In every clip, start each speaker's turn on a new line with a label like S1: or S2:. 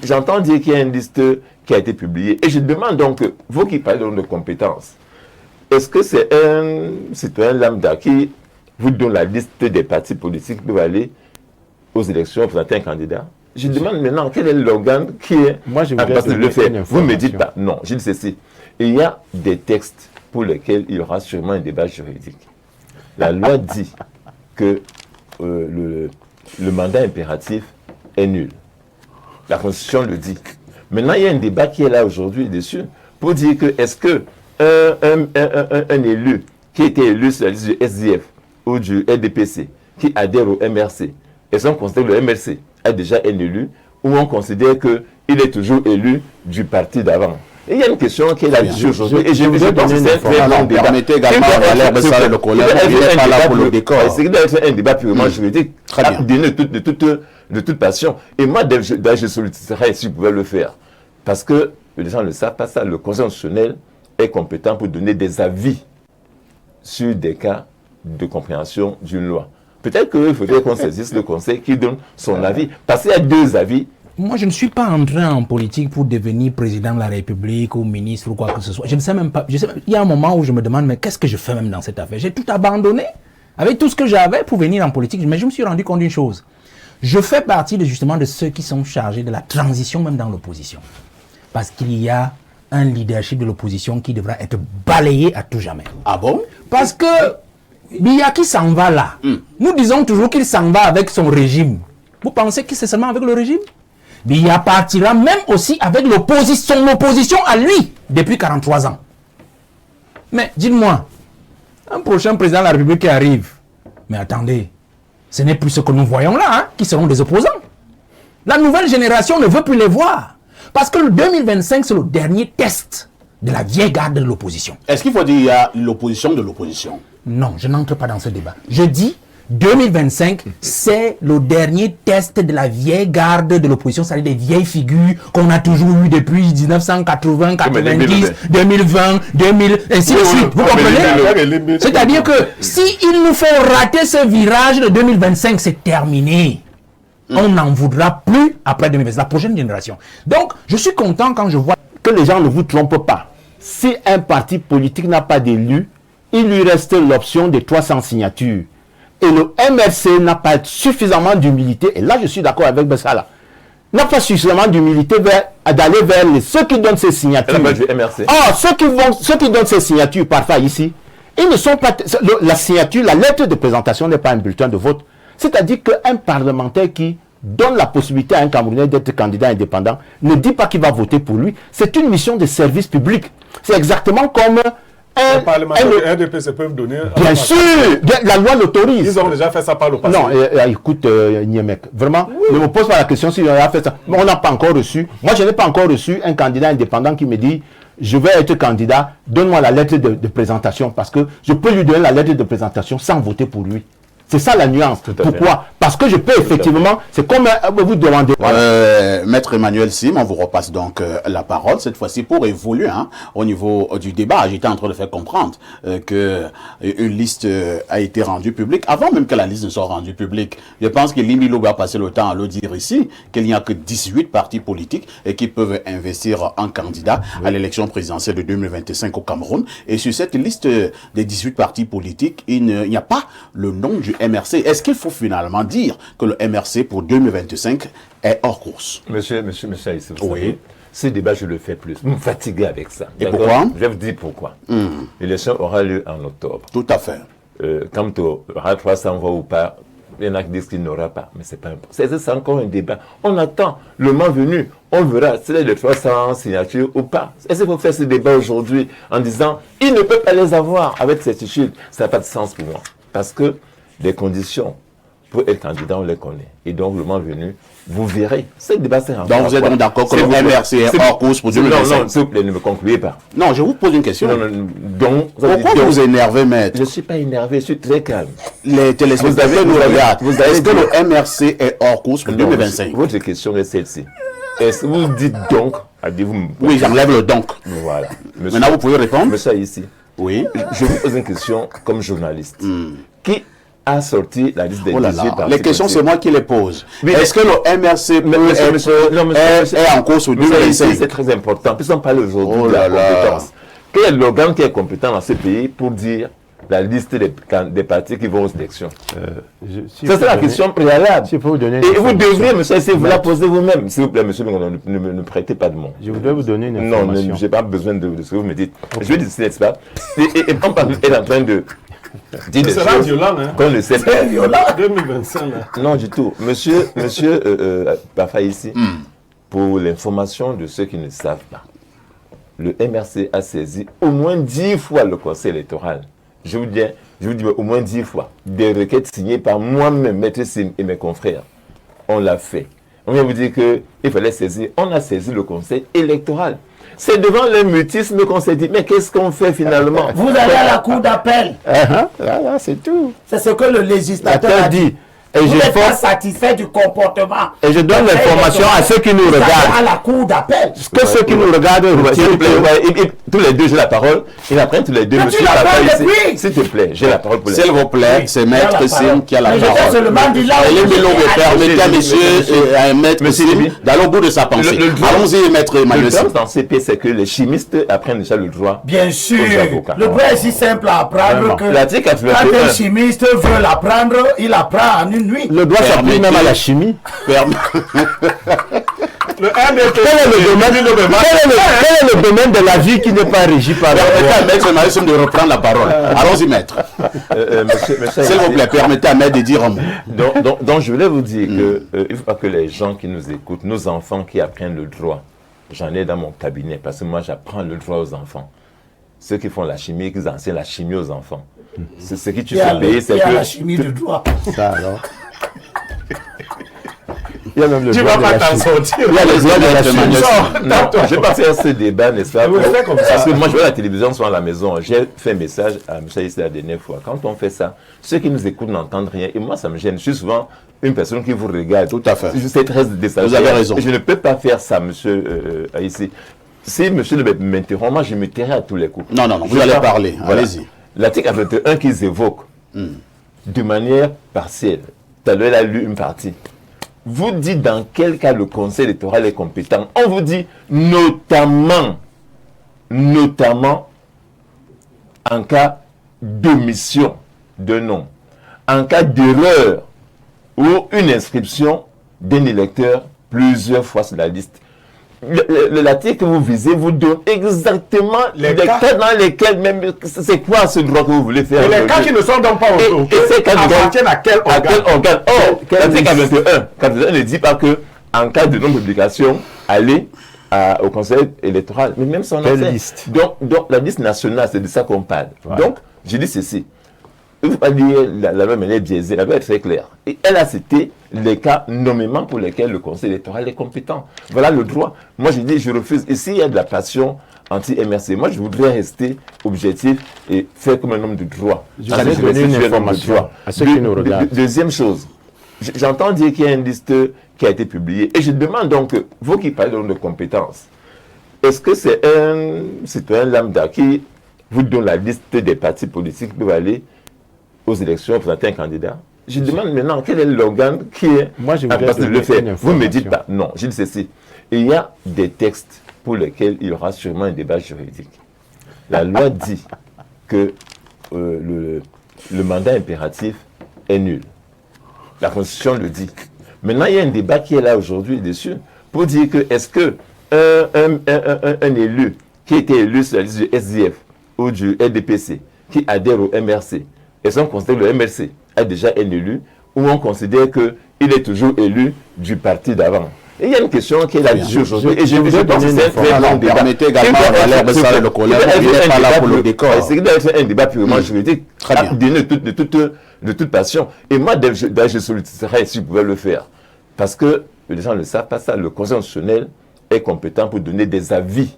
S1: j'entends dire qu'il y a une liste qui a été publiée. Et je demande donc, vous qui parlez de compétences, est-ce que c'est un citoyen lambda qui vous donne la liste des partis politiques qui peuvent aller aux élections présenter un candidat? Je demande maintenant quel est l'organe qui est capable de le faire. Vous ne me dites pas. Non, je dis ceci. Il y a des textes pour lesquels il y aura sûrement un débat juridique. La loi dit que le mandat impératif est nul. La Constitution le dit. Maintenant, il y a un débat qui est là aujourd'hui dessus pour dire que est-ce que un élu qui a été élu sur la liste du SDF ou du RDPC, qui adhère au MRC, est-ce qu'on considère que le MRC a déjà un élu ou on considère qu'il est toujours élu du parti d'avant? Et il y a une question qui est là-dessus aujourd'hui. Et je pense que c'est un très bon débat.
S2: Permettez également à Valère Bessale le collègue, il n'est pas là pour le décor.
S1: C'est qu'il doit être un débat purement juridique, de toute passion. Et moi, je solliciterais si vous pouvez le faire. Parce que les gens ne le savent pas ça. Le Conseil constitutionnel est compétent pour donner des avis sur des cas de compréhension d'une loi. Peut-être qu'il faudrait qu'on saisisse le Conseil qui donne son avis. Parce qu'il y a deux avis.
S3: Moi, je ne suis pas entré en politique pour devenir président de la République ou ministre ou quoi que ce soit. Je ne sais même pas. Il y a un moment où je me demande, mais qu'est-ce que je fais même dans cette affaire? J'ai tout abandonné avec tout ce que j'avais pour venir en politique. Mais je me suis rendu compte d'une chose. Je fais partie justement de ceux qui sont chargés de la transition même dans l'opposition. Parce qu'il y a un leadership de l'opposition qui devra être balayé à tout jamais.
S2: Ah bon?
S3: Parce que Biya qui s'en va là, nous disons toujours qu'il s'en va avec son régime. Vous pensez que c'est seulement avec le régime? Biya partira même aussi avec son opposition à lui depuis 43 ans. Mais dites-moi, un prochain président de la République qui arrive, mais attendez, ce n'est plus ce que nous voyons là, hein, qui seront des opposants. La nouvelle génération ne veut plus les voir. Parce que le 2025, c'est le dernier test de la vieille garde de l'opposition.
S2: Est-ce qu'il faut dire qu'il y a l'opposition de l'opposition?
S3: Non, je n'entre pas dans ce débat. Je dis 2025, c'est le dernier test de la vieille garde de l'opposition, c'est-à-dire des vieilles figures qu'on a toujours eues depuis 1980, 90, 2020, 2000, ainsi de suite. Vous comprenez? C'est-à-dire que si il nous faut rater ce virage de 2025, c'est terminé. On n'en voudra plus après 2025, la prochaine génération. Donc, je suis content quand je vois
S4: que les gens ne vous trompent pas. Si un parti politique n'a pas d'élu, il lui reste l'option des 300 signatures. Et le MRC n'a pas suffisamment d'humilité, et là je suis d'accord avec Bessala, n'a pas suffisamment d'humilité d'aller vers ceux qui donnent ces signatures. Ceux qui donnent ces signatures parfois ici, ils ne sont pas... La signature, la lettre de présentation n'est pas un bulletin de vote. C'est-à-dire qu'un parlementaire qui donne la possibilité à un Camerounais d'être candidat indépendant ne dit pas qu'il va voter pour lui. C'est une mission de service public. C'est exactement comme
S5: les parlementaires de RDPC peuvent donner...
S4: Bien sûr, la loi l'autorise.
S5: Ils ont déjà fait ça par le passé.
S4: Non, écoute, Niemek, vraiment, ne me pose pas la question s'ils ont déjà fait ça. Mais on n'a pas encore reçu. Moi, je n'ai pas encore reçu un candidat indépendant qui me dit je vais être candidat, donne-moi la lettre de présentation. Parce que je peux lui donner la lettre de présentation sans voter pour lui. C'est ça la nuance. Pourquoi? Parce que je peux effectivement, c'est comme vous demandez.
S2: Maître Emmanuel Sim, on vous repasse donc la parole, cette fois-ci pour évoluer au niveau du débat. J'étais en train de faire comprendre que une liste a été rendue publique, avant même que la liste ne soit rendue publique. Je pense que Limilo va passer le temps à le dire ici, qu'il n'y a que 18 partis politiques et qui peuvent investir en candidat à l'élection présidentielle de 2025 au Cameroun. Et sur cette liste des 18 partis politiques, il n'y a pas le nom du MRC. Est-ce qu'il faut finalement dire que le MRC pour 2025 est hors course?
S1: Monsieur Aïssa, oui. Ce débat, je le fais plus. Vous me fatiguez avec ça.
S2: Et pourquoi?
S1: Je vais vous dire pourquoi. L'élection aura lieu en octobre.
S2: Tout à fait.
S1: Quand il y aura 300 voix ou pas, il y en a qui disent qu'il n'aura pas. Mais c'est pas important. C'est encore un débat. On attend le moment venu. On verra si les 300 signatures ou pas. Est-ce qu'il faut faire ce débat aujourd'hui en disant il ne peut pas les avoir avec certitude? Ça n'a pas de sens pour moi. Parce que les conditions pour être candidat, on les connaît. Et donc, le moment venu, vous verrez. Ce débat, c'est
S2: donc, vous êtes donc d'accord que le MRC est hors course pour 2025?
S1: Non, s'il vous plaît, ne me concluez pas.
S2: Non, je vous pose une question.
S1: Donc,
S2: pourquoi vous vous énervez, maître?
S1: Je ne suis pas énervé, je suis très calme.
S2: Les téléspectateurs nous regardent. Est-ce que le MRC est hors course pour 2025?
S1: Votre question est celle-ci. Est-ce que vous dites donc,
S2: oui, j'enlève le donc.
S1: Voilà.
S2: Maintenant, vous pouvez répondre.
S1: Monsieur ici.
S2: Oui.
S1: Je vous pose une question comme journaliste. Qui a sorti la liste des
S2: Oh là
S1: 18
S2: là,
S1: partis
S2: les questions, c'est
S1: politiques.
S2: moi qui les pose.
S1: Oui,
S2: Est-ce que le MRC est en cours au
S1: Monsieur,
S2: 2025?
S1: c'est très important. Puisqu'on parle aujourd'hui
S2: Oh
S1: de la
S2: là là.
S1: compétence. Quel est l'organe qui est compétent dans ce pays pour dire la liste des partis qui vont aux élections? C'est ça la question préalable.
S4: Si je peux vous donner une
S1: Et vous
S4: information.
S1: devriez, monsieur, si vous la posez vous-même. S'il vous plaît, monsieur, ne prêtez pas de mots.
S4: Je voudrais vous donner une
S1: Non,
S4: information.
S1: je n'ai pas besoin de ce que vous me dites. Je vais dire, n'est-ce pas? Et on est en train de dire des
S5: Ce sera
S1: choses
S5: violent, hein.
S1: qu'on ne sait pas.
S5: 2025, là.
S1: Non, du tout. Monsieur Bafa ici, pour l'information de ceux qui ne savent pas, le MRC a saisi au moins 10 fois le conseil électoral. Je vous dis au moins 10 fois. Des requêtes signées par moi-même, Maître Sim et mes confrères. On l'a fait. On vient vous dire qu'il fallait saisir. On a saisi le conseil électoral. C'est devant le mutisme qu'on s'est dit, mais qu'est-ce qu'on fait finalement?
S6: Vous allez à la cour d'appel.
S4: Voilà, c'est tout.
S6: C'est ce que le législateur
S4: L'acteur
S6: a dit.
S4: dit. Et
S6: Vous
S4: je,
S6: n'êtes pas
S4: force-
S6: satisfait du comportement.
S4: et je donne l'information à ceux qui nous
S6: Vous allez
S4: regardent.
S6: à la cour d'appel.
S4: Que ceux qui nous regardent
S1: S'il vous
S4: retiennent
S1: plaît,
S4: que-
S1: tous les deux, j'ai la parole. Ils apprennent tous les deux.
S6: Mais
S1: Monsieur
S6: tu la
S1: Bafa
S6: parles
S1: ici.
S6: depuis.
S1: S'il te plaît, j'ai la parole pour les
S2: S'il vous plaît, c'est Maître
S6: la
S2: Sim
S6: parole.
S2: qui a la
S6: Mais je t'ai
S2: parole.
S6: seulement dit là où
S2: Et
S6: vous
S2: les
S6: étiez
S2: permettez à monsieur Maître
S1: Monsieur
S2: Sim
S1: Lévy.
S2: d'aller au bout de sa pensée.
S1: Le droit-
S2: Allons-y, Maître
S1: Le
S2: Emmanuel Sim.
S1: drame dans CP, c'est que les chimistes apprennent déjà le droit.
S6: Bien sûr.
S1: Aux avocats.
S6: Le droit est si simple à apprendre
S1: Vraiment.
S6: que
S1: L'article
S6: quand
S1: 81.
S6: un chimiste veut l'apprendre, il apprend en une nuit.
S4: Le droit s'applique même à la chimie.
S2: Perm-
S5: Le RDP.
S4: Quel est le domaine de la vie qui n'est pas régi par la
S2: Permettez à
S4: loi?
S2: Maître Emmanuel Sim de reprendre la parole. Allons-y, Maître.
S1: Monsieur
S2: S'il vous plaît, permettez à Maître de dire un mot.
S1: Donc, je voulais vous dire que il ne faut pas que les gens qui nous écoutent, nos enfants qui apprennent le droit, j'en ai dans mon cabinet parce que moi j'apprends le droit aux enfants. Ceux qui font la chimie, qui enseignent la chimie aux enfants. C'est ce qui tu
S6: Il y a
S1: fais payer, c'est
S6: la
S1: que
S6: chimie du droit.
S4: Ça, alors. Il y a même le
S5: Tu
S4: droit
S5: vas
S4: de
S5: pas
S4: la
S5: t'en
S4: chimie.
S5: sortir.
S4: Il y a le droit de la
S2: Maître Emmanuel
S4: chimie.
S2: Sim.
S1: je ne vais pas faire ce débat, n'est-ce pas?
S5: Oui, c'est comme ça.
S1: Parce que moi, je vois la télévision souvent à la maison. J'ai fait un message à M. ici la dernière fois. Quand on fait ça, ceux qui nous écoutent n'entendent rien. Et moi, ça me gêne. Je suis souvent une personne qui vous regarde.
S2: Tout à fait.
S1: Je suis très désagréable.
S2: Vous avez raison.
S1: Je ne peux pas faire ça, monsieur ici. Si monsieur m'interrompt, moi, je me tairai à tous les coups.
S2: Non, non, non, vous
S1: Je
S2: allez
S1: parle-
S2: parler.
S1: Voilà.
S2: Allez-y.
S1: L'article 21 qu'ils évoquent de manière partielle. Tout à l'heure, il a lu une partie. Vous dites dans quel cas le conseil électoral est compétent. On vous dit notamment en cas d'omission de nom, en cas d'erreur ou une inscription d'un électeur plusieurs fois sur la liste. L'article que vous visez vous donne exactement
S5: Les
S1: les
S5: cas-
S1: cas dans lesquels même c'est quoi ce droit que vous voulez faire.
S5: Et les cas
S1: aujourd'hui?
S5: qui ne sont donc pas
S1: Et ces cas
S5: appartiennent à quel
S1: à quel
S5: organe?
S1: organe? Or, l'article 21 ne dit pas que en cas de non-publication, allez au conseil électoral. Mais même si on a
S4: Quelle
S1: fait.
S4: liste?
S1: Donc, la liste nationale, c'est de ça qu'on parle. Donc, je dis ceci. Il ne faut pas dire la même manière biaisée, la loi est très claire. Et elle a cité les cas nommément pour lesquels le conseil électoral est compétent. Voilà le droit. Moi, je dis, je refuse. Et s'il y a de la passion anti-MRC, moi, je voudrais rester objectif et faire comme un homme de droit.
S4: Je vais donner une information à ceux qui nous regardent.
S1: Deuxième chose, j'entends dire qu'il y a une liste qui a été publiée. Et je demande donc, vous qui parlez donc de compétences, est-ce que c'est un citoyen lambda qui vous donne la liste des partis politiques qui peuvent aller aux élections et présenter un candidat? Je demande maintenant quel est l'organe qui est
S4: Moi, je voudrais
S1: capable de le
S4: donner
S1: faire.
S4: une
S1: Vous ne me dites
S4: information.
S1: pas. Non, je dis ceci. Il y a des textes pour lesquels il y aura sûrement un débat juridique. La loi dit que le mandat impératif est nul. La Constitution le dit. Maintenant, il y a un débat qui est là aujourd'hui dessus pour dire que est-ce que un élu qui a été élu sur la liste du SDF ou du RDPC, qui adhère au MRC, est-ce qu'on considère que le MRC a déjà un élu ou on considère qu'il est toujours élu du parti d'avant? Et il y a une question qui est là-dessus aujourd'hui. Et je pense que c'est un très bon débat.
S2: Permettez également à Valère Bessaré le collègue, il n'est pas là pour le décor.
S1: C'est qu'il doit être un débat purement juridique,
S2: Très bien.
S1: dénué de toute passion. Et moi, je solliciterais si vous pouvez le faire. Parce que les gens ne le savent pas ça. Le Conseil constitutionnel est compétent pour donner des avis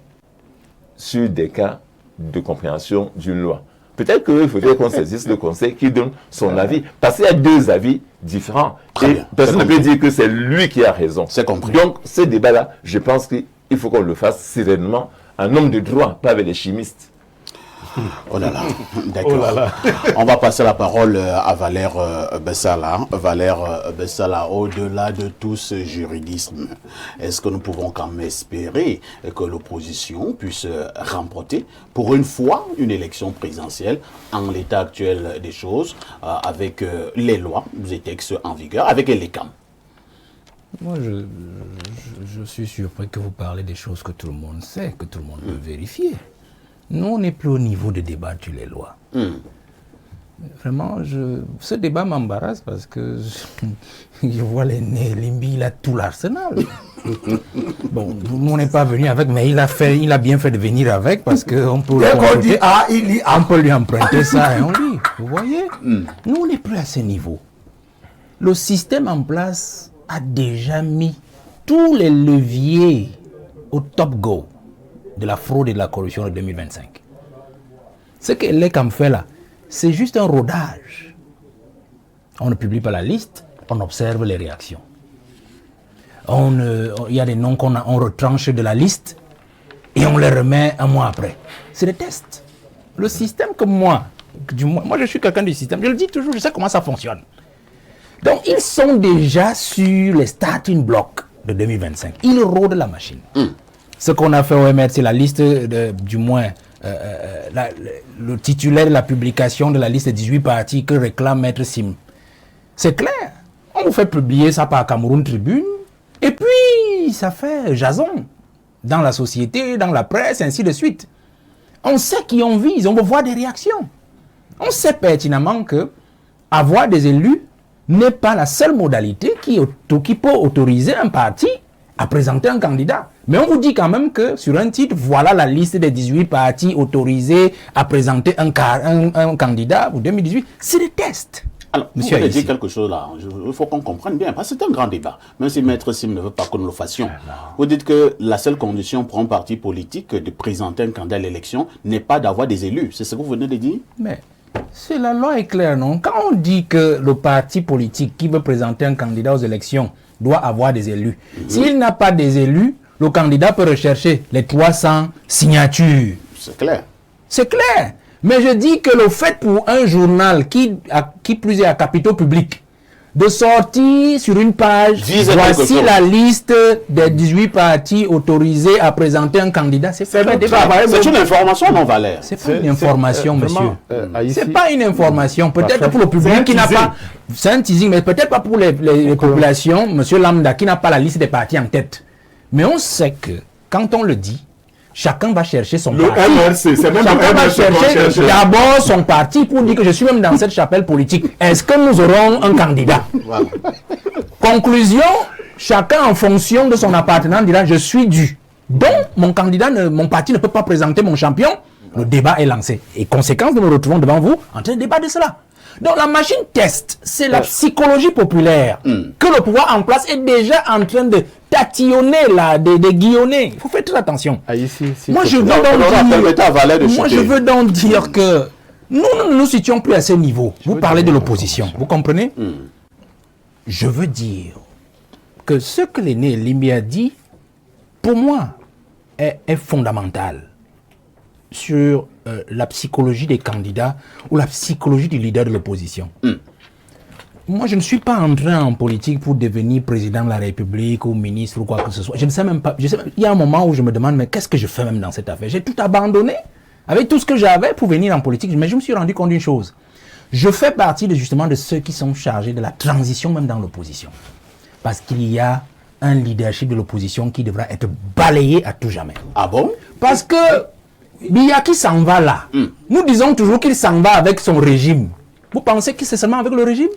S1: sur des cas de compréhension d'une loi. Peut-être qu'il faudrait qu'on saisisse le Conseil qui donne son avis. Parce qu'il y a deux avis différents.
S2: Très
S1: Et
S2: bien.
S1: personne ne
S2: C'est
S1: peut
S2: compris.
S1: dire que c'est lui qui a raison.
S2: C'est compris.
S1: Donc, ce débat-là, je pense qu'il faut qu'on le fasse sereinement, en homme de droit, pas avec les chimistes.
S2: Oh là là, d'accord. On va passer la parole à Valère Bessala. Valère Bessala, au-delà de tout ce juridisme, est-ce que nous pouvons quand même espérer que l'opposition puisse remporter pour une fois une élection présidentielle en l'état actuel des choses, avec les lois, les textes en vigueur, avec les CAM?
S3: Moi, je suis surpris que vous parlez des choses que tout le monde sait, que tout le monde peut vérifier. Nous, on n'est plus au niveau de débattre sur les lois. Vraiment, ce débat m'embarrasse parce que je vois Limbi, il a tout l'arsenal. Bon, nous, on n'est pas venu avec, mais il a bien fait de venir avec parce qu'on peut, on peut lui emprunter ça et on lit. Vous voyez? Nous, on n'est plus à ce niveau. Le système en place a déjà mis tous les leviers au top go de la fraude et de la corruption de 2025. Ce que l'ECAM fait là, c'est juste un rodage. On ne publie pas la liste, on observe les réactions. Il y a des noms on retranche de la liste et on les remet un mois après. C'est des tests. Le système comme moi je suis quelqu'un du système, je le dis toujours, je sais comment ça fonctionne. Donc, ils sont déjà sur les starting blocks de 2025. Ils rôdent la machine. Ce qu'on a fait au MR, c'est la liste, le titulaire de la publication de la liste des 18 partis que réclame Maître Sim. C'est clair. On vous fait publier ça par Cameroun Tribune, et puis ça fait jason dans la société, dans la presse, ainsi de suite. On sait qui on vise, on veut voir des réactions. On sait pertinemment que avoir des élus n'est pas la seule modalité qui peut autoriser un parti à présenter un candidat. Mais on vous dit quand même que sur un titre, voilà la liste des 18 partis autorisés à présenter un candidat pour 2018. C'est des tests.
S2: Alors, vous avez dit quelque chose là, il faut qu'on comprenne bien, parce que c'est un grand débat. Même si Maître Sim ne veut pas que nous le fassions. Vous dites que la seule condition pour un parti politique de présenter un candidat à l'élection n'est pas d'avoir des élus. C'est ce que vous venez de dire? Mais
S3: la loi est claire, non? Quand on dit que le parti politique qui veut présenter un candidat aux élections doit avoir des élus, s'il n'a pas des élus, le candidat peut rechercher les 300 signatures.
S2: C'est clair.
S3: C'est clair. Mais je dis que le fait pour un journal qui plus est à capitaux publics, de sortir sur une page, voici la liste des 18 partis autorisés à présenter un candidat, c'est
S2: une information, non, Valère?
S3: C'est pas une information, monsieur. C'est pas une information. Peut-être pour le public qui n'a pas... C'est un teasing, mais peut-être pas pour les populations, monsieur Lambda, qui n'a pas la liste des partis en tête. Mais on sait que, quand on le dit, chacun va chercher son parti.
S5: MRC, c'est même
S3: chacun va chercher d'abord son parti pour dire que je suis même dans cette chapelle politique. Est-ce que nous aurons un candidat? Voilà. Conclusion, chacun en fonction de son appartenance dira je suis dû. Donc, mon parti ne peut pas présenter mon champion. Le débat est lancé. Et conséquence, nous nous retrouvons devant vous en train de débattre de cela. Donc la machine test, c'est la psychologie populaire que le pouvoir en place est déjà en train de tatillonner, de guillonner. Il faut faire très attention. Moi, je veux donc dire que nous ne nous situons plus à ce niveau. Vous parlez de l'opposition, vous comprenez? Je veux dire que ce que l'aîné Limbi a dit, pour moi, est fondamental sur la psychologie des candidats ou la psychologie du leader de l'opposition. Moi, je ne suis pas entré en politique pour devenir président de la République ou ministre ou quoi que ce soit. Je ne sais même pas. Il y a un moment où je me demande, mais qu'est-ce que je fais même dans cette affaire? J'ai tout abandonné avec tout ce que j'avais pour venir en politique. Mais je me suis rendu compte d'une chose. Je fais partie justement de ceux qui sont chargés de la transition même dans l'opposition. Parce qu'il y a un leadership de l'opposition qui devra être balayé à tout jamais.
S2: Ah bon?
S3: Parce que Biya qui s'en va là, nous disons toujours qu'il s'en va avec son régime. Vous pensez que c'est seulement avec le régime?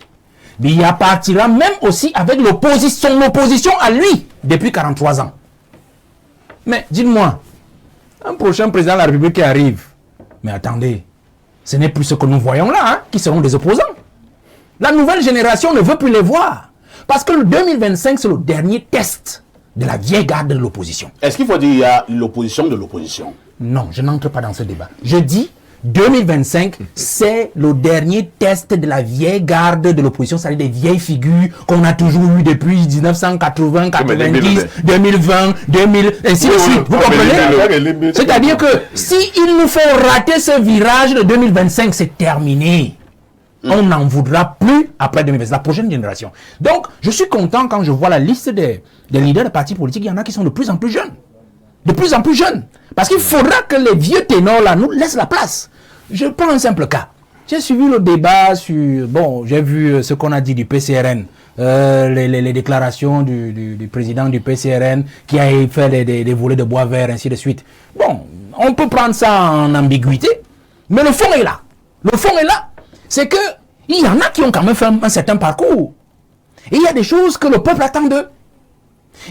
S3: Biya partira même aussi avec son opposition à lui depuis 43 ans. Mais dites-moi, un prochain président de la République qui arrive, mais attendez, ce n'est plus ce que nous voyons là, qui seront des opposants. La nouvelle génération ne veut plus les voir. Parce que le 2025, c'est le dernier test de la vieille garde de l'opposition.
S2: Est-ce qu'il faut dire qu'il y a l'opposition de l'opposition?
S3: Non, je n'entre pas dans ce débat. Je dis 2025, c'est le dernier test de la vieille garde de l'opposition, c'est-à-dire des vieilles figures qu'on a toujours eues depuis 1980, 90, 2020, 2000, ainsi de suite. Vous comprenez? C'est-à-dire que si il nous faut rater ce virage de 2025, c'est terminé. On n'en voudra plus après 2025, la prochaine génération. Donc, je suis content quand je vois la liste des leaders de partis politiques, il y en a qui sont de plus en plus jeunes. De plus en plus jeunes. Parce qu'il faudra que les vieux ténors là nous laissent la place. Je prends un simple cas. J'ai suivi le débat sur... Bon, j'ai vu ce qu'on a dit du PCRN. Les déclarations du président du PCRN qui a fait des volets de bois vert, ainsi de suite. Bon, on peut prendre ça en ambiguïté, mais le fond est là. Le fond est là. C'est que il y en a qui ont quand même fait un certain parcours. Et il y a des choses que le peuple attend d'eux.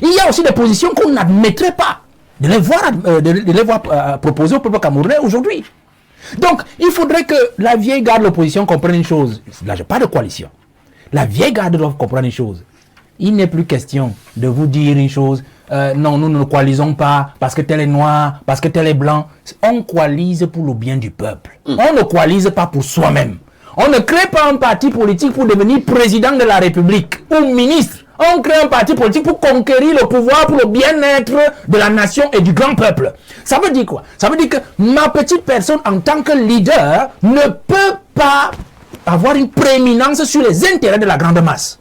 S3: Il y a aussi des positions qu'on n'admettrait pas de les voir proposer au peuple camerounais aujourd'hui. Donc, il faudrait que la vieille garde de l'opposition comprenne une chose. Là, je n'ai pas de coalition. La vieille garde doit comprendre une chose. Il n'est plus question de vous dire une chose. Non, nous ne coalisons pas parce que tel est noir, parce que tel est blanc. On coalise pour le bien du peuple. On ne coalise pas pour soi-même. On ne crée pas un parti politique pour devenir président de la République ou ministre. On crée un parti politique pour conquérir le pouvoir pour le bien-être de la nation et du grand peuple. Ça veut dire quoi? Ça veut dire que ma petite personne en tant que leader ne peut pas avoir une prééminence sur les intérêts de la grande masse.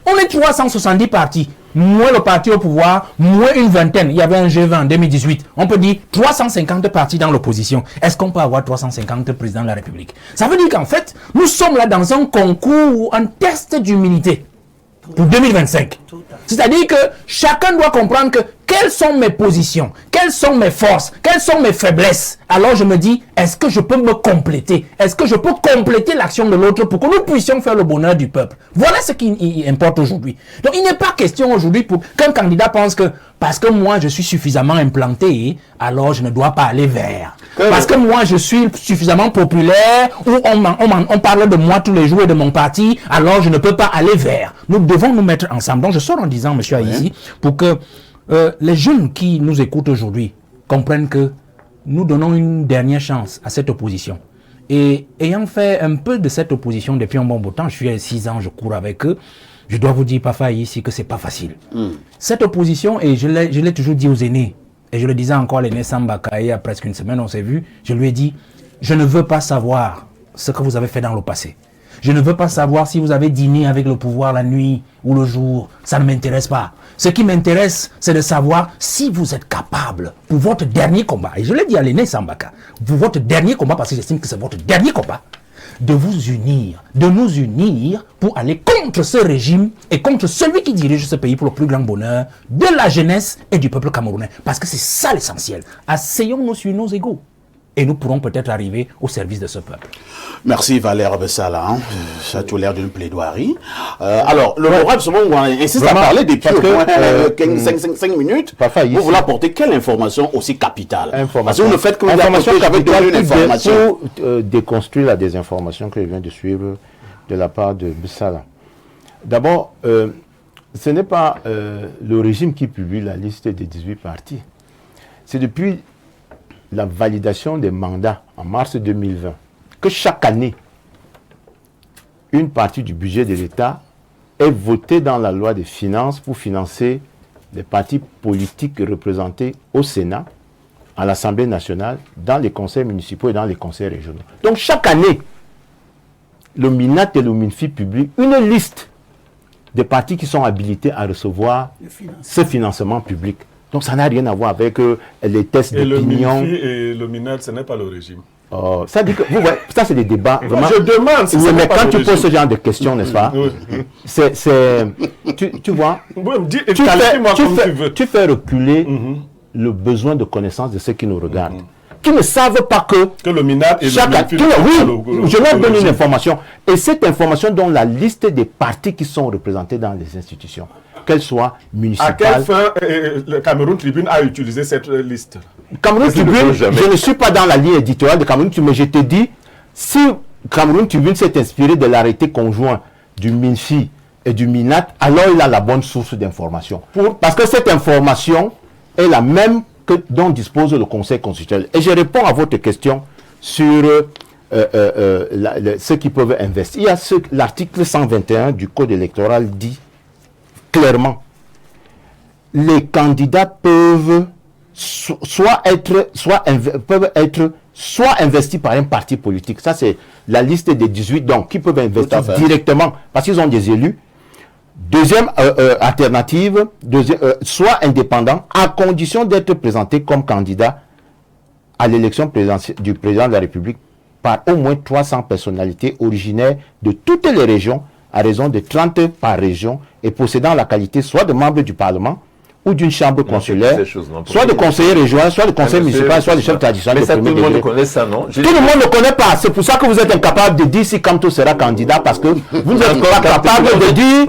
S3: On est 370 partis. Moins le parti au pouvoir, moins une vingtaine. Il y avait un G20 en 2018. On peut dire 350 partis dans l'opposition. Est-ce qu'on peut avoir 350 présidents de la République? Ça veut dire qu'en fait, nous sommes là dans un concours, un test d'humilité pour 2025. C'est-à-dire que chacun doit comprendre que quelles sont mes positions, quelles sont mes forces, quelles sont mes faiblesses. Alors je me dis, est-ce que je peux me compléter? Est-ce que je peux compléter l'action de l'autre pour que nous puissions faire le bonheur du peuple? Voilà ce qui importe aujourd'hui. Donc il n'est pas question aujourd'hui pour qu'un candidat pense que parce que moi je suis suffisamment implanté, alors je ne dois pas aller vers. Parce que moi je suis suffisamment populaire, ou on parle de moi tous les jours et de mon parti, alors je ne peux pas aller vers. Nous devons nous mettre ensemble. Donc je sors en disant, monsieur Aïssi, pour que les jeunes qui nous écoutent aujourd'hui comprennent que nous donnons une dernière chance à cette opposition. Et ayant fait un peu de cette opposition depuis un bon bout de temps, je suis à 6 ans, je cours avec eux, je dois vous dire, Pafa, ici, que c'est pas facile. Cette opposition, et je l'ai toujours dit aux aînés, et je le disais encore à l'aîné Sambaka, il y a presque une semaine, on s'est vu, je lui ai dit, je ne veux pas savoir ce que vous avez fait dans le passé. Je ne veux pas savoir si vous avez dîné avec le pouvoir la nuit ou le jour. Ça ne m'intéresse pas. Ce qui m'intéresse, c'est de savoir si vous êtes capable pour votre dernier combat. Et je l'ai dit à l'aîné Sambaka, pour votre dernier combat, parce que j'estime que c'est votre dernier combat, de vous unir, de nous unir pour aller contre ce régime et contre celui qui dirige ce pays pour le plus grand bonheur de la jeunesse et du peuple camerounais. Parce que c'est ça l'essentiel. Asseyons-nous sur nos égaux. Et nous pourrons peut-être arriver au service de ce peuple.
S2: Merci Valère Bessala. Hein. Ça a tout l'air d'une plaidoirie. Alors, l'honorable on insiste à parler des pieds au moins 5 minutes. Vous voulez apporter quelle information aussi capitale? Parce que le fait que vous
S4: information capitale
S2: une information
S4: pour déconstruire la désinformation que je viens de suivre de la part de Bessala. D'abord, ce n'est pas le régime qui publie la liste des 18 partis. C'est depuis la validation des mandats en mars 2020, que chaque année, une partie du budget de l'État est votée dans la loi des finances pour financer les partis politiques représentés au Sénat, à l'Assemblée nationale, dans les conseils municipaux et dans les conseils régionaux. Donc chaque année, le MINAT et le MINFI publient une liste des partis qui sont habilités à recevoir ce financement public. Donc ça n'a rien à voir avec les tests d'opinion.
S5: Et le MINFI et le MINAT, ce n'est pas le régime.
S4: Ça dit que, ça c'est des débats. Vraiment.
S5: Je demande si
S4: mais quand tu poses ce genre de questions, n'est-ce pas? Tu vois, tu fais reculer le besoin de connaissance de ceux qui nous regardent. Qui ne savent pas que
S5: le MINAT et le MINFI...
S4: Oui, je leur donne une information. Et cette information donne la liste des partis qui sont représentés dans les institutions, qu'elles soient municipales.
S5: À quelle fin le Cameroun Tribune a utilisé cette liste?
S4: Cameroun Tribune, je ne suis pas dans la ligne éditoriale de Cameroun Tribune, mais je te dis, si Cameroun Tribune s'est inspiré de l'arrêté conjoint du MINFI et du MINAT, alors il a la bonne source d'information. Parce que cette information est la même dont dispose le Conseil constitutionnel. Et je réponds à votre question sur ceux qui peuvent investir. Il y a l'article 121 du Code électoral dit clairement, les candidats peuvent soit être investis par un parti politique. Ça, c'est la liste des 18 donc, qui peuvent investir directement parce qu'ils ont des élus. Deuxième alternative, soit indépendant, à condition d'être présenté comme candidat à l'élection du président de la République par au moins 300 personnalités originaires de toutes les régions, à raison de 30 par région, et possédant la qualité soit de membre du Parlement ou d'une chambre consulaire, soit de conseiller régional, soit de conseiller municipal, soit de chef traditionnel.
S1: Mais ça, tout le monde connaît ça, non?
S4: Tout le monde ne connaît pas. C'est pour ça que vous êtes incapable de dire si Kamto sera candidat, parce que vous n'êtes pas capable de dire...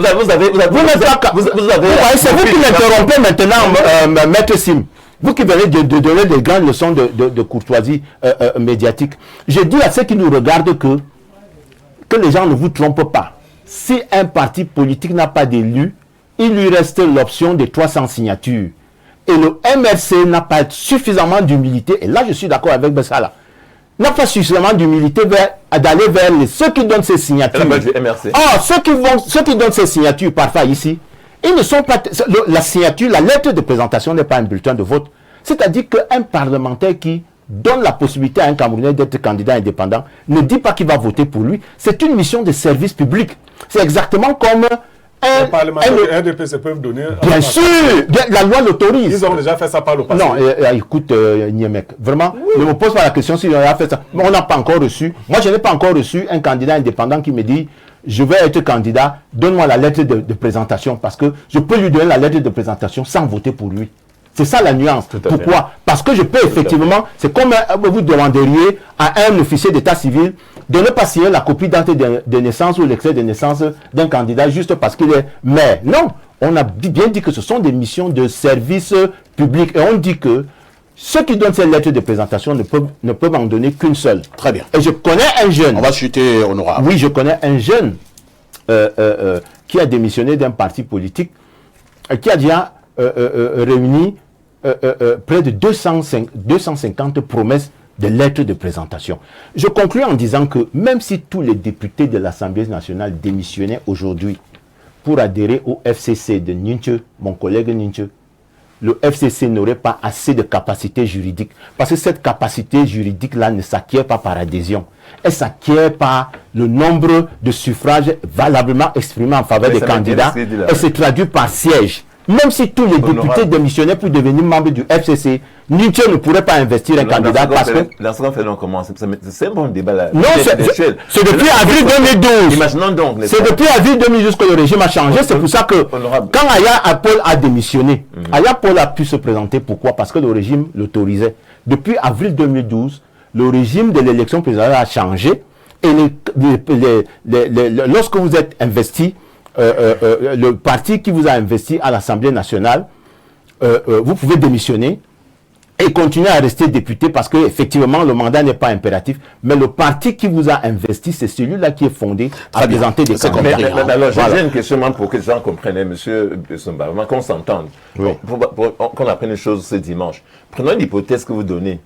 S4: C'est vous qui m'interrompez maintenant, Maître Sim. Vous qui venez de donner des grandes leçons de courtoisie médiatique. Je dis à ceux qui nous regardent que les gens ne vous trompent pas. Si un parti politique n'a pas d'élu, il lui reste l'option des 300 signatures. Et le MRC n'a pas suffisamment d'humilité, et là je suis d'accord avec Bessala, n'a pas suffisamment d'humilité d'aller vers ceux qui donnent ces signatures. Ceux qui donnent ces signatures, parfois ici, ils ne sont pas... La signature, la lettre de présentation n'est pas un bulletin de vote. C'est-à-dire qu'un parlementaire qui donne la possibilité à un Camerounais d'être candidat indépendant ne dit pas qu'il va voter pour lui. C'est une mission de service public. C'est exactement comme...
S5: Les parlementaires de RDPC peuvent donner...
S4: Bien sûr, la loi l'autorise.
S5: Ils ont déjà fait ça par le passé.
S4: Non, écoute, Niemek, vraiment, ne me pose pas la question si on a fait ça. On n'a pas encore reçu. Moi, je n'ai pas encore reçu un candidat indépendant qui me dit je vais être candidat, donne-moi la lettre de présentation, parce que je peux lui donner la lettre de présentation sans voter pour lui. C'est ça la nuance. Pourquoi? Parce que je peux effectivement, c'est comme vous demanderiez à un officier d'état civil de ne pas signer la copie d'acte de naissance ou l'extrait de naissance d'un candidat juste parce qu'il est maire. Non, on a bien dit que ce sont des missions de service public, et on dit que ceux qui donnent ces lettres de présentation ne peuvent en donner qu'une seule.
S2: Très bien.
S4: Et je connais un jeune.
S2: On va chuter, honorable.
S4: Oui, je connais un jeune qui a démissionné d'un parti politique, qui a déjà réuni près de 250 promesses de lettres de présentation. Je conclue en disant que même si tous les députés de l'Assemblée nationale démissionnaient aujourd'hui pour adhérer au FCC de Ninche, mon collègue Ninche, le FCC n'aurait pas assez de capacité juridique. Parce que cette capacité juridique-là ne s'acquiert pas par adhésion. Elle s'acquiert par le nombre de suffrages valablement exprimés en faveur des candidats. Elle se traduit par siège. Même si tous les députés démissionnaient pour devenir membres du FCC, Nietzsche ne pourrait pas investir un candidat parce que...
S1: L'instant fait non comment c'est un bon débat là.
S4: Non, c'est depuis avril 2012.
S1: Imaginons donc.
S4: C'est depuis avril 2012 que le régime a changé. C'est pour ça que quand Aya Paul a démissionné, Aya Paul a pu se présenter. Pourquoi? Parce que le régime l'autorisait. Depuis avril 2012, le régime de l'élection présidentielle a changé. Et lorsque vous êtes investi, le parti qui vous a investi à l'Assemblée nationale, vous pouvez démissionner et continuer à rester député parce que effectivement le mandat n'est pas impératif, mais le parti qui vous a investi, c'est celui-là qui est fondé à présenter des candidats.
S1: Mais alors j'ai une question même pour que les gens comprennent, monsieur Bessomba, vraiment qu'on s'entende, qu'on apprenne une chose ce dimanche. Prenons l'hypothèse que vous donnez,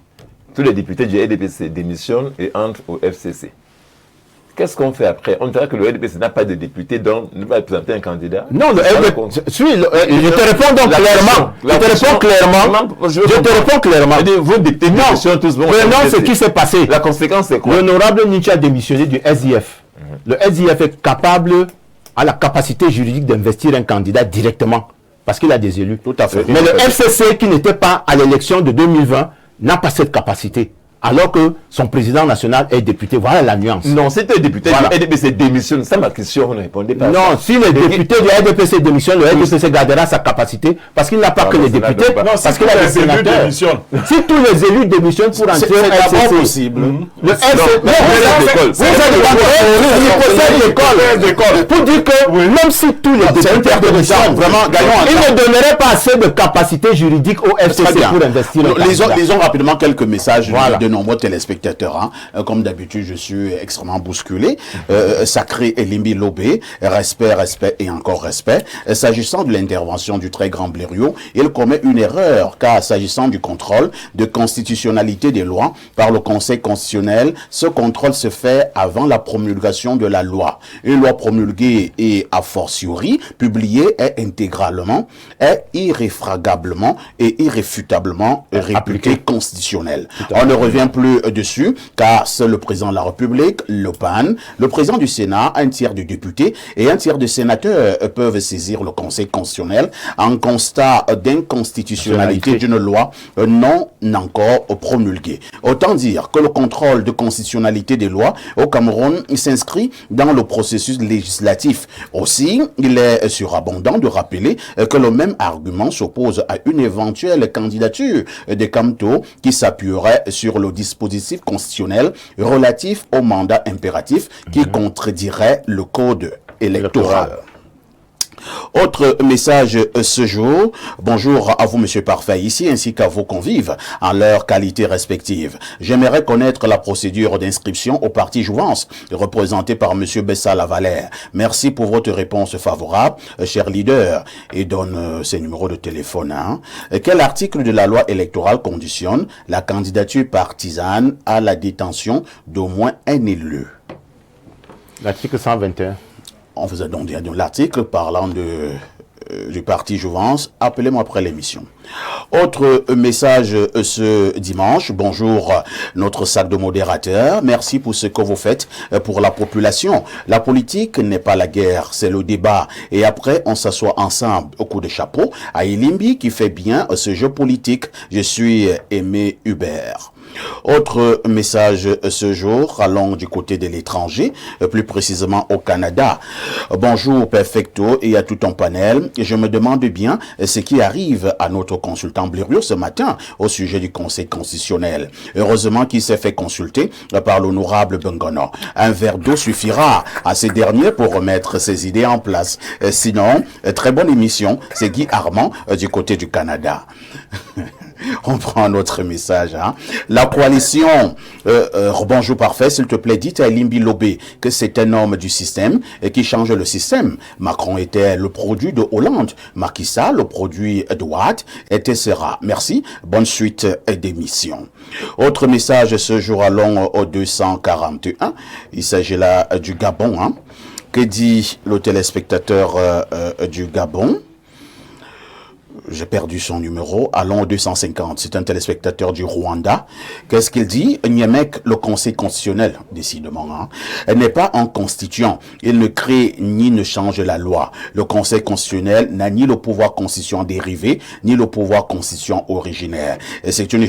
S1: tous les députés du RDPC démissionnent et entrent au FCC. Qu'est-ce qu'on fait après? On dirait que le RDPC n'a pas de député, donc ne va présenter un candidat.
S4: Non, le RDPC. Je te réponds donc clairement. Je te réponds clairement.
S1: Vos députés démissionnent tous.
S4: Prenons ce qui s'est passé.
S1: La conséquence, c'est quoi?
S4: L'honorable Nietzsche a démissionné du SIF. Le SIF est capable, a la capacité juridique d'investir un candidat directement parce qu'il a des élus.
S2: Tout à fait.
S4: Mais le FCC, qui n'était pas à l'élection de 2020, n'a pas cette capacité. Alors que son président national est député. Voilà la nuance.
S1: Non, c'était le député du RDPC démissionne. C'est ma question, vous ne répondez pas.
S4: Non, si le député du RDPC démissionne, le RDPC gardera sa capacité parce qu'il n'a pas que les députés, parce qu'il a des sénateurs. Si tous les élus démissionnent pour entrer au RDPC,
S2: c'est possible.
S4: Le RDPC, l'école. Pour dire que même si tous les députés démissionnent, il ne donnerait pas assez de capacité juridique au FCC pour investir.
S2: Lisons rapidement quelques messages de nombreux téléspectateurs. Hein. Comme d'habitude, je suis extrêmement bousculé. Sacré Elimbi Lobé, respect, respect et encore respect. S'agissant de l'intervention du très grand Blériot, il commet une erreur, car s'agissant du contrôle de constitutionnalité des lois par le Conseil constitutionnel, ce contrôle se fait avant la promulgation de la loi. Une loi promulguée et a fortiori publiée est intégralement, est irréfragablement et irréfutablement réputée constitutionnelle. On ne revient plus dessus, car c'est le président de la République, le PAN, le président du Sénat, un tiers de députés et un tiers de sénateurs peuvent saisir le Conseil constitutionnel en constat d'inconstitutionnalité d'une loi non encore promulguée. Autant dire que le contrôle de constitutionnalité des lois au Cameroun s'inscrit dans le processus législatif. Aussi, il est surabondant de rappeler que le même argument s'oppose à une éventuelle candidature de Kamto qui s'appuierait sur le dispositif constitutionnel relatif au mandat impératif qui contredirait le code électoral. Autre message ce jour. Bonjour à vous, Monsieur Parfait, ici, ainsi qu'à vos convives, en leur qualité respective. J'aimerais connaître la procédure d'inscription au parti Jouvence, représenté par Monsieur Bessa Lavalère. Merci pour votre réponse favorable, cher leader. Et donne ses numéros de téléphone. Hein. Quel article de la loi électorale conditionne la candidature partisane à la détention d'au moins un élu?
S4: L'article 121.
S2: On faisait donc l'article parlant du parti Jouvence. Appelez-moi après l'émission. Autre message ce dimanche. Bonjour, notre sac de modérateurs. Merci pour ce que vous faites pour la population. La politique n'est pas la guerre, c'est le débat. Et après, on s'assoit ensemble au coup de chapeau à Elimbi qui fait bien ce jeu politique. Je suis Aimé Hubert. Autre message ce jour, allons du côté de l'étranger, plus précisément au Canada. Bonjour Perfecto et à tout ton panel. Je me demande bien ce qui arrive à notre consultant Blériot ce matin au sujet du Conseil constitutionnel. Heureusement qu'il s'est fait consulter par l'honorable Bengono. Un verre d'eau suffira à ces derniers pour remettre ses idées en place. Sinon, très bonne émission, c'est Guy Armand du côté du Canada. On prend un autre message. Hein. La coalition, bonjour Parfait, s'il te plaît, dites à Elimbi Lobé que c'est un homme du système et qui change le système. Macron était le produit de Hollande, Macky Sall le produit de Ouad, etc. Merci, bonne suite d'émission. Autre message ce jour, allons au 241. Il s'agit là du Gabon. Hein. Que dit le téléspectateur du Gabon? J'ai perdu son numéro. Allons au 250. C'est un téléspectateur du Rwanda. Qu'est-ce qu'il dit? Niemek, le Conseil constitutionnel, décidément, hein, n'est pas un constituant. Il ne crée ni ne change la loi. Le Conseil constitutionnel n'a ni le pouvoir constituant dérivé, ni le pouvoir constituant originaire. Et c'est une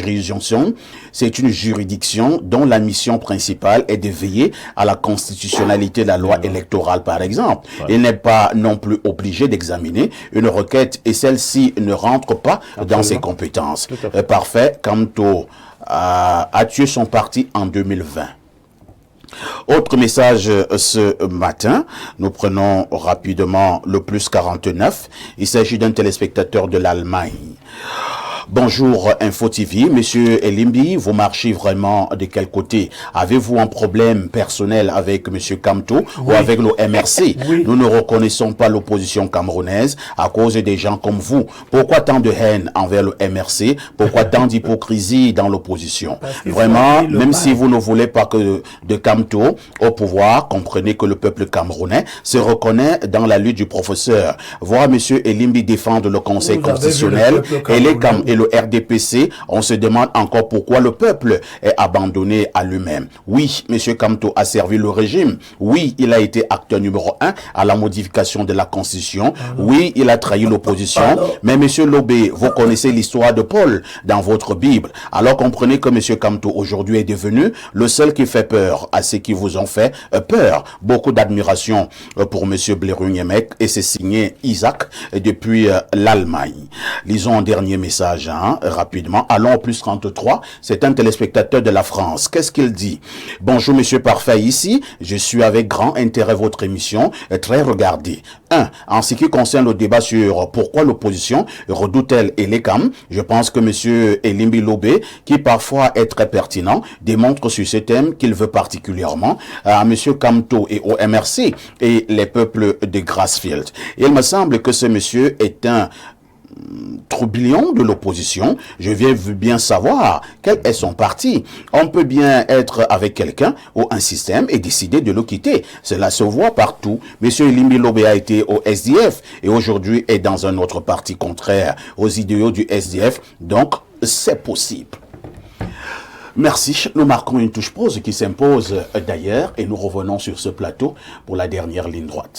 S2: juridiction dont la mission principale est de veiller à la constitutionnalité de la loi électorale, par exemple. Il n'est pas non plus obligé d'examiner une requête et celle-ci ne rentre pas dans ses compétences. Parfait. Kamto a tué son parti en 2020. Autre message ce matin, nous prenons rapidement le plus 49. Il s'agit d'un téléspectateur de l'Allemagne. Bonjour Info TV, Monsieur Elimbi, vous marchez vraiment de quel côté? Avez-vous un problème personnel avec Monsieur Kamto ou avec le MRC? Nous ne reconnaissons pas l'opposition camerounaise à cause des gens comme vous. Pourquoi tant de haine envers le MRC? Pourquoi tant d'hypocrisie dans l'opposition? Vraiment, même si vous ne voulez pas que de Kamto au pouvoir, comprenez que le peuple camerounais se reconnaît dans la lutte du professeur. Voir Monsieur Elimbi défendre le Conseil constitutionnel et le RDPC, on se demande encore pourquoi le peuple est abandonné à lui-même. Oui, M. Kamto a servi le régime. Oui, il a été acteur numéro 1 à la modification de la Constitution. Oui, il a trahi l'opposition. Mais M. Lobé, vous connaissez l'histoire de Paul dans votre Bible. Alors comprenez que M. Kamto aujourd'hui est devenu le seul qui fait peur à ceux qui vous ont fait peur. Beaucoup d'admiration pour M. Blériot et c'est signé Isaac depuis l'Allemagne. Lisons un dernier message. hein, rapidement. Allons au plus 33. C'est un téléspectateur de la France. Qu'est-ce qu'il dit? Bonjour, monsieur Parfait, ici. Je suis avec grand intérêt votre émission, très regardée. 1. En ce qui concerne le débat sur pourquoi l'opposition redoute-t-elle Elekam, je pense que monsieur Elimbi Lobé, qui parfois est très pertinent, démontre sur ce thème qu'il veut particulièrement à monsieur Kamto et au MRC et les peuples de Grassfield. Il me semble que ce monsieur est un troublion de l'opposition. Je veux bien savoir quel est son parti. On peut bien être avec quelqu'un ou un système et décider de le quitter. Cela se voit partout. Monsieur Elimbi Lobé a été au SDF et aujourd'hui est dans un autre parti contraire aux idéaux du SDF. Donc, c'est possible. Merci. Nous marquons une touche pause qui s'impose d'ailleurs et nous revenons sur ce plateau pour la dernière ligne droite.